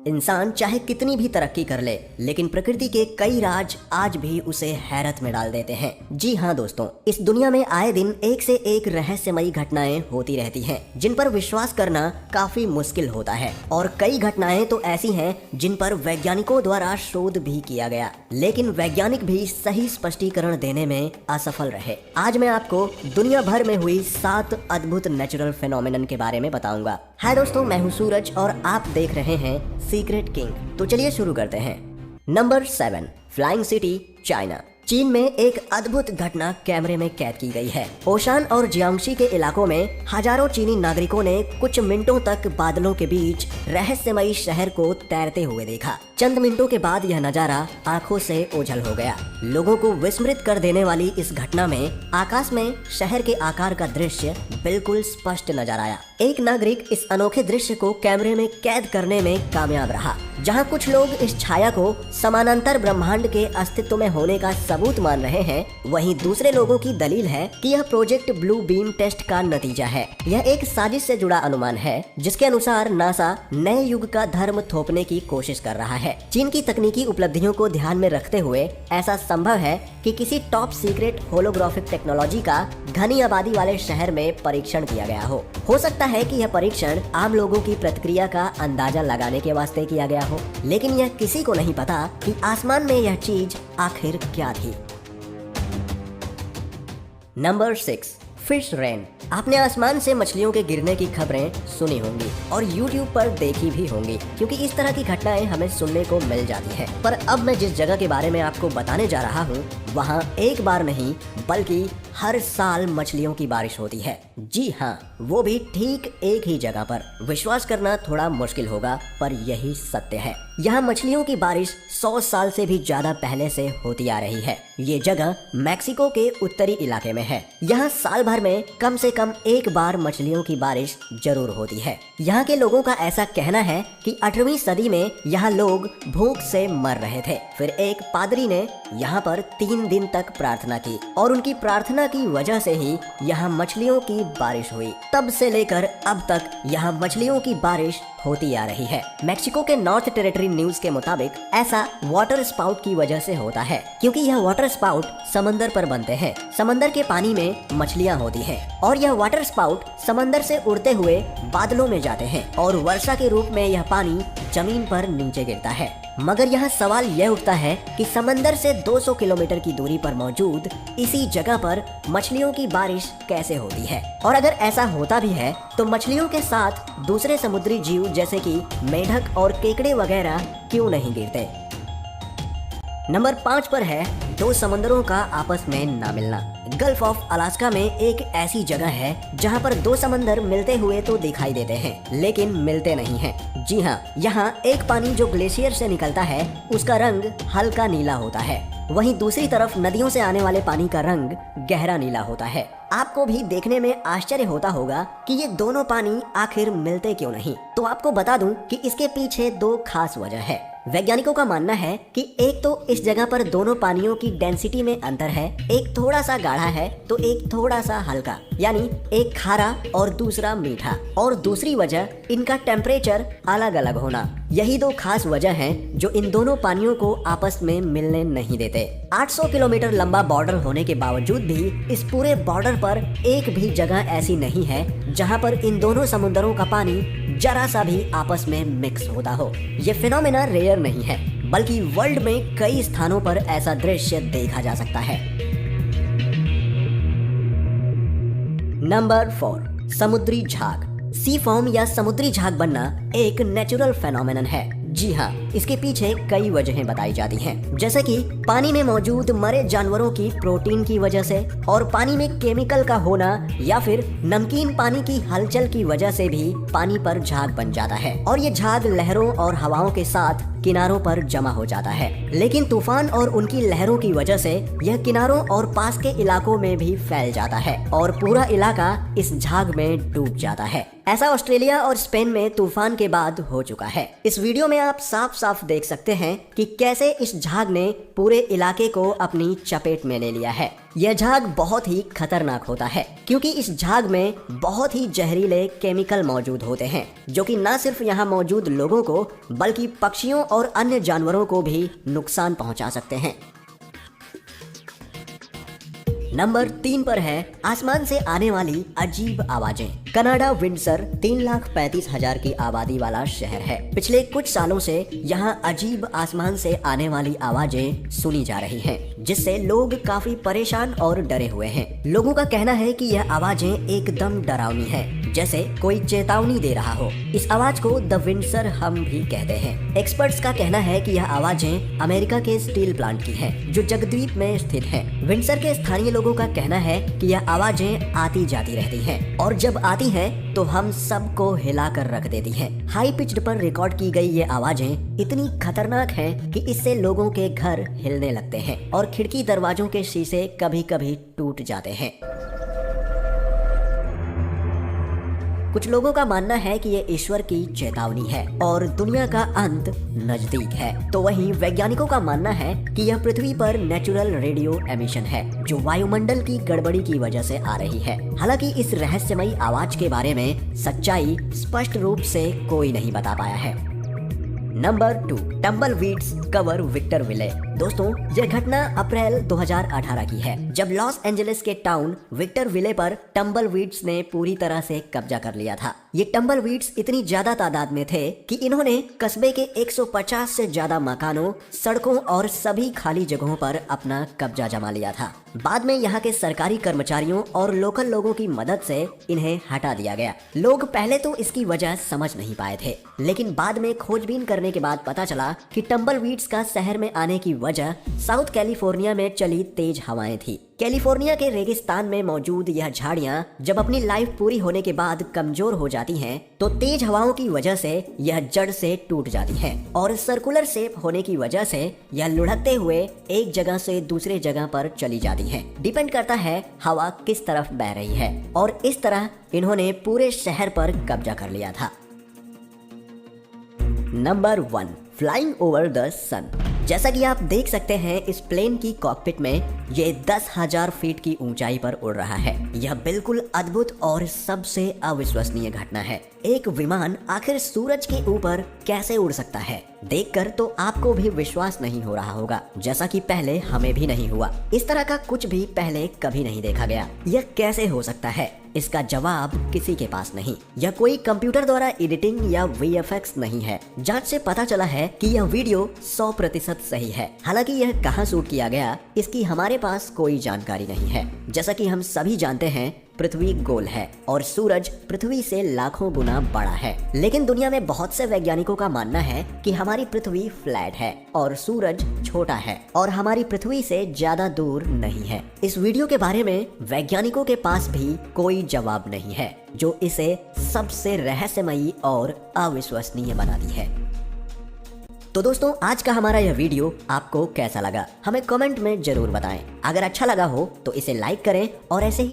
इंसान चाहे कितनी भी तरक्की कर ले, लेकिन प्रकृति के कई राज आज भी उसे हैरत में डाल देते हैं। जी हाँ दोस्तों, इस दुनिया में आए दिन एक से एक रहस्यमयी घटनाएं होती रहती हैं, जिन पर विश्वास करना काफी मुश्किल होता है। और कई घटनाएं तो ऐसी हैं जिन पर वैज्ञानिकों द्वारा शोध भी किया गया, लेकिन वैज्ञानिक भी सही स्पष्टीकरण देने में असफल रहे। आज मैं आपको दुनिया भर में हुई 7 अद्भुत नेचुरल फेनोमेनन के बारे में बताऊंगा। हाय दोस्तों, मैं हूँ सूरज और आप देख रहे हैं सीक्रेट किंग। तो चलिए शुरू करते हैं। Number 7, flying city, China. चीन में एक अद्भुत घटना कैमरे में कैद की गई है। ओशान और जियांगशी के इलाकों में हजारों चीनी नागरिकों ने कुछ मिनटों तक बादलों के बीच रहस्यमयी शहर को तैरते हुए देखा। चंद मिनटों के बाद यह नजारा आंखों से ओझल हो गया। लोगों को विस्मृत कर देने वाली इस घटना में आकाश में शहर के आकार का दृश्य बिल्कुल स्पष्ट नजर आया। एक नागरिक इस अनोखे दृश्य को कैमरे में कैद करने में कामयाब रहा। जहां कुछ लोग इस छाया को समानांतर ब्रह्मांड के अस्तित्व में होने का सबूत मान रहे हैं, वहीं दूसरे लोगों की दलील है कि यह प्रोजेक्ट ब्लू बीम टेस्ट का नतीजा है। यह एक साजिश से जुड़ा अनुमान है, जिसके अनुसार नासा नए युग का धर्म थोपने की कोशिश कर रहा है। चीन की तकनीकी उपलब्धियों को ध्यान में रखते हुए ऐसा संभव है कि किसी टॉप सीक्रेट होलोग्राफिक टेक्नोलॉजी का घनी आबादी वाले शहर में परीक्षण किया गया हो सकता है कि यह परीक्षण आम लोगों की प्रतिक्रिया का अंदाजा लगाने के वास्ते किया गया हो, लेकिन यह किसी को नहीं पता कि आसमान में यह चीज आखिर क्या थी। Number 6, fish rain. आपने आसमान से मछलियों के गिरने की खबरें सुनी होंगी और YouTube पर देखी भी होंगी, क्योंकि इस तरह की घटनाएं हमें सुनने को मिल जाती हैं। पर अब मैं जिस जगह के बारे में आपको बताने जा रहा हूँ, वहाँ एक बार नहीं बल्कि हर साल मछलियों की बारिश होती है। जी हाँ, वो भी ठीक एक ही जगह पर। विश्वास करना थोड़ा मुश्किल होगा, पर यही सत्य है। यहाँ मछलियों की बारिश 100 साल से भी ज्यादा पहले से होती आ रही है। ये जगह मैक्सिको के उत्तरी इलाके में है। यहाँ साल भर में कम से कम एक बार मछलियों की बारिश जरूर होती है। यहाँ के लोगों का ऐसा कहना है कि 18वीं सदी में यहाँ लोग भूख से मर रहे थे। फिर एक पादरी ने यहाँ पर 3 दिन तक प्रार्थना की और उनकी प्रार्थना की वजह से ही यहाँ मछलियों की बारिश हुई। तब से लेकर अब तक यहाँ मछलियों की बारिश होती आ रही है। मैक्सिको के नॉर्थ टेरिटरी न्यूज के मुताबिक ऐसा वाटर स्पाउट की वजह से होता है, क्योंकि यह वाटर स्पाउट समंदर पर बनते हैं। समंदर के पानी में मछलियाँ होती हैं और यह वाटर स्पाउट समंदर से उड़ते हुए बादलों में जाते हैं और वर्षा के रूप में यह पानी जमीन पर नीचे गिरता है। मगर यहाँ सवाल यह उठता है कि समंदर से 200 किलोमीटर की दूरी पर मौजूद इसी जगह पर मछलियों की बारिश कैसे होती है, और अगर ऐसा होता भी है तो मछलियों के साथ दूसरे समुद्री जीव जैसे कि मेढक और केकड़े वगैरह क्यों नहीं गिरते। नंबर 5 पर है 2 समंदरों का आपस में ना मिलना। गल्फ ऑफ अलास्का में एक ऐसी जगह है जहां पर 2 समंदर मिलते हुए तो दिखाई देते हैं, लेकिन मिलते नहीं हैं। जी हाँ, यहाँ एक पानी जो ग्लेशियर से निकलता है उसका रंग हल्का नीला होता है, वहीं दूसरी तरफ नदियों से आने वाले पानी का रंग गहरा नीला होता है। आपको भी देखने में आश्चर्य होता होगा कि ये दोनों पानी आखिर मिलते क्यों नहीं। तो आपको बता दूं कि इसके पीछे 2 खास वजह है। वैज्ञानिकों का मानना है कि एक तो इस जगह पर दोनों पानियों की डेंसिटी में अंतर है। एक थोड़ा सा गाढ़ा है तो एक थोड़ा सा हल्का, यानी एक खारा और दूसरा मीठा। और दूसरी वजह इनका टेम्परेचर अलग अलग होना। यही 2 खास वजह हैं जो इन दोनों पानियों को आपस में मिलने नहीं देते। 800 किलोमीटर लंबा बॉर्डर होने के बावजूद भी इस पूरे बॉर्डर पर एक भी जगह ऐसी नहीं है जहां पर इन दोनों समुद्रों का पानी जरा सा भी आपस में मिक्स होता हो। ये फिनोमेना रेयर नहीं है, बल्कि वर्ल्ड में कई स्थानों पर ऐसा दृश्य देखा जा सकता है। नंबर 4, समुद्री झाग। सी फॉर्म या समुद्री झाग बनना एक नेचुरल फेनोमेनन है। जी हाँ, इसके पीछे कई वजहें बताई जाती हैं, जैसे कि पानी में मौजूद मरे जानवरों की प्रोटीन की वजह से, और पानी में केमिकल का होना, या फिर नमकीन पानी की हलचल की वजह से भी पानी पर झाग बन जाता है और ये झाग लहरों और हवाओं के साथ किनारों पर जमा हो जाता है। लेकिन तूफान और उनकी लहरों की वजह से यह किनारों और पास के इलाकों में भी फैल जाता है और पूरा इलाका इस झाग में डूब जाता है। ऐसा ऑस्ट्रेलिया और स्पेन में तूफान के बाद हो चुका है। इस वीडियो में आप साफ साफ देख सकते हैं कि कैसे इस झाग ने पूरे इलाके को अपनी चपेट में ले लिया है। यह झाग बहुत ही खतरनाक होता है क्योंकि इस झाग में बहुत ही जहरीले केमिकल मौजूद होते हैं जो कि न सिर्फ यहाँ मौजूद लोगों को बल्कि पक्षियों और अन्य जानवरों को भी नुकसान पहुंचा सकते हैं। नंबर 3 पर है आसमान से आने वाली अजीब आवाजें। कनाडा विंडसर 3,35,000 की आबादी वाला शहर है। पिछले कुछ सालों से यहाँ अजीब आसमान से आने वाली आवाजें सुनी जा रही हैं, जिससे लोग काफी परेशान और डरे हुए हैं। लोगों का कहना है कि यह आवाजें एकदम डरावनी है, जैसे कोई चेतावनी दे रहा हो। इस आवाज को द विंडसर हम भी कहते हैं। एक्सपर्ट्स का कहना है कि यह आवाजें अमेरिका के स्टील प्लांट की हैं, जो जगद्वीप में स्थित है। विंडसर के स्थानीय लोगों का कहना है कि यह आवाजें आती जाती रहती हैं और जब आती हैं तो हम सबको हिलाकर रख देती हैं। हाई पिच्ड पर रिकॉर्ड की गई ये आवाजें इतनी खतरनाक हैं कि इससे लोगों के घर हिलने लगते हैं और खिड़की दरवाजों के शीशे कभी कभी टूट जाते हैं। कुछ लोगों का मानना है कि ये ईश्वर की चेतावनी है और दुनिया का अंत नजदीक है, तो वहीं वैज्ञानिकों का मानना है कि यह पृथ्वी पर नेचुरल रेडियो एमिशन है जो वायुमंडल की गड़बड़ी की वजह से आ रही है। हालांकि इस रहस्यमयी आवाज के बारे में सच्चाई स्पष्ट रूप से कोई नहीं बता पाया है। नंबर 2, टम्बलवीड्स कवर विक्टर विले। दोस्तों, यह घटना अप्रैल 2018 की है, जब लॉस एंजलिस के टाउन विक्टर विले पर टम्बलवीड्स ने पूरी तरह से कब्जा कर लिया था। ये टम्बलवीड्स इतनी ज्यादा तादाद में थे कि इन्होंने कस्बे के 150 से ज्यादा मकानों, सड़कों और सभी खाली जगहों पर अपना कब्जा जमा लिया था। बाद में यहाँ के सरकारी कर्मचारियों और लोकल लोगों की मदद से इन्हें हटा दिया गया। लोग पहले तो इसकी वजह समझ नहीं पाए थे, लेकिन बाद में खोजबीन करने के बाद पता चला कि टम्बलवीड्स का शहर में आने की वजह साउथ कैलिफोर्निया में चली तेज हवाएं थी। कैलिफोर्निया के रेगिस्तान में मौजूद यह झाड़ियां जब अपनी लाइफ पूरी होने के बाद कमजोर हो जाती हैं, तो तेज हवाओं की वजह से यह जड़ से टूट जाती हैं और सर्कुलर शेप होने की वजह से यह लुढ़कते हुए एक जगह से दूसरे जगह पर चली जाती हैं। डिपेंड करता है हवा किस तरफ बह रही है और इस तरह इन्होंने पूरे शहर पर कब्जा कर लिया था। नंबर 1, फ्लाइंग ओवर द सन। जैसा कि आप देख सकते हैं, इस प्लेन की कॉकपिट में ये 10,000 फीट की ऊंचाई पर उड़ रहा है। यह बिल्कुल अद्भुत और सबसे अविश्वसनीय घटना है। एक विमान आखिर सूरज के ऊपर कैसे उड़ सकता है? देखकर तो आपको भी विश्वास नहीं हो रहा होगा, जैसा कि पहले हमें भी नहीं हुआ। इस तरह का कुछ भी पहले कभी नहीं देखा गया। यह कैसे हो सकता है? इसका जवाब किसी के पास नहीं। यह कोई कंप्यूटर द्वारा एडिटिंग या VFX नहीं है। जांच से पता चला है कि यह वीडियो 100% सही है। हालांकि यह कहां शूट किया गया, इसकी हमारे पास कोई जानकारी नहीं है। जैसा कि हम सभी जानते हैं, पृथ्वी गोल है और सूरज पृथ्वी से लाखों गुना बड़ा है। लेकिन दुनिया में बहुत से वैज्ञानिकों का मानना है कि हमारी पृथ्वी फ्लैट है और सूरज छोटा है और हमारी पृथ्वी से ज्यादा दूर नहीं है। इस वीडियो के बारे में वैज्ञानिकों के पास भी कोई जवाब नहीं है, जो इसे सबसे रहस्यमयी और अविश्वसनीय बनाती है। तो दोस्तों, आज का हमारा यह वीडियो आपको कैसा लगा, हमें कमेंट में जरूर बताएं। अगर अच्छा लगा हो तो इसे लाइक करें और ऐसे ही